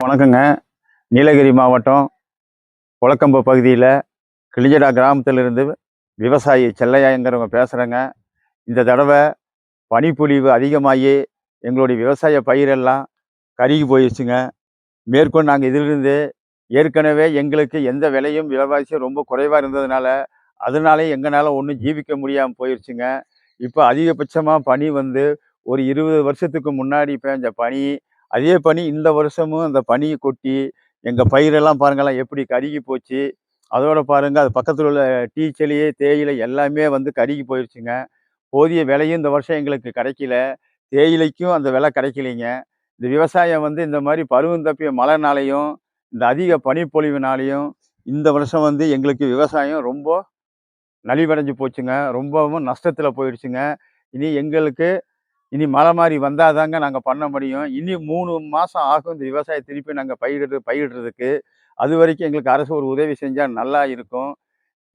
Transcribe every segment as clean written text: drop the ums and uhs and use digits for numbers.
வணக்கங்க. நீலகிரி மாவட்டம் கொளக்கம்பு பகுதியில் கிளிஞ்சடா கிராமத்திலிருந்து விவசாயி செல்லையாங்கிறவங்க பேசுகிறேங்க. இந்த தடவை பனிப்பொழிவு அதிகமாகி எங்களுடைய விவசாய பயிரெல்லாம் கருகி போயிடுச்சுங்க. மேற்கொண்டு நாங்கள் இதிலிருந்து ஏற்கனவே எங்களுக்கு எந்த விலையும் விலைவாசி ரொம்ப குறைவாக இருந்ததுனால அதனாலே எங்களால் ஒன்றும் ஜீவிக்க முடியாமல் போயிடுச்சுங்க. இப்போ அதிகபட்சமாக பனி வந்து ஒரு 20 வருஷத்துக்கு முன்னாடி பெஞ்ச பனி, அதே பனி இந்த வருஷமும் அந்த பனியை கொட்டி எங்கள் பயிரெல்லாம் பாருங்களேன் எப்படி கருகி போச்சு. அதோட பாருங்கள் அது பக்கத்தில் உள்ள டீ செடி தேயிலை எல்லாமே வந்து கருகி போயிடுச்சுங்க. போதிய விலையும் இந்த வருஷம் எங்களுக்கு கிடைக்கல. தேயிலைக்கும் அந்த விலை கிடைக்கலைங்க. இந்த விவசாயம் வந்து இந்த மாதிரி பருவம் தப்பிய மழைனாலையும் இந்த அதிக பனிப்பொழிவுனாலையும் இந்த வருஷம் வந்து எங்களுக்கு விவசாயம் ரொம்ப நலிவடைஞ்சு போச்சுங்க. ரொம்பவும் நஷ்டத்தில் போயிடுச்சுங்க. இனி எங்களுக்கு மழை மாதிரி வந்தால் தாங்க நாங்கள் பண்ண முடியும். இனி 3 மாதம் ஆகும் இந்த விவசாயம் திருப்பி நாங்கள் பயிரிடுறதுக்கு. அது வரைக்கும் எங்களுக்கு அரசு ஒரு உதவி செஞ்சால் நல்லா இருக்கும்.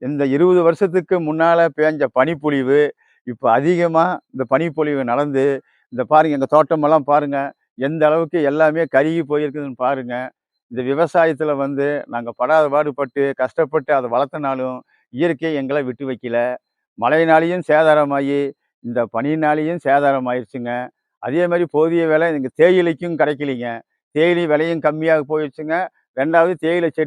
இந்த 20 வருஷத்துக்கு முன்னால் பேஞ்ச பனிப்பொழிவு இப்போ அதிகமாக இந்த பனிப்பொழிவு நடந்து இந்த பாருங்கள் எங்கள் தோட்டமெல்லாம் பாருங்கள் எந்த அளவுக்கு எல்லாமே கருகி போயிருக்குதுன்னு பாருங்கள். இந்த விவசாயத்தில் வந்து நாங்கள் படாத பாடுபட்டு கஷ்டப்பட்டு அதை வளர்த்தனாலும் இயற்கை எங்களை விட்டு வைக்கல. மழையினாலேயும் சேதாரமாகி இந்த பனியினாலேயும் சேதாரம் ஆயிடுச்சுங்க. அதே மாதிரி போதிய விலை எங்கள் தேயிலைக்கும் கிடைக்கலிங்க. தேயிலை விலையும் கம்மியாக போயிடுச்சுங்க. 2வது தேயிலை செடி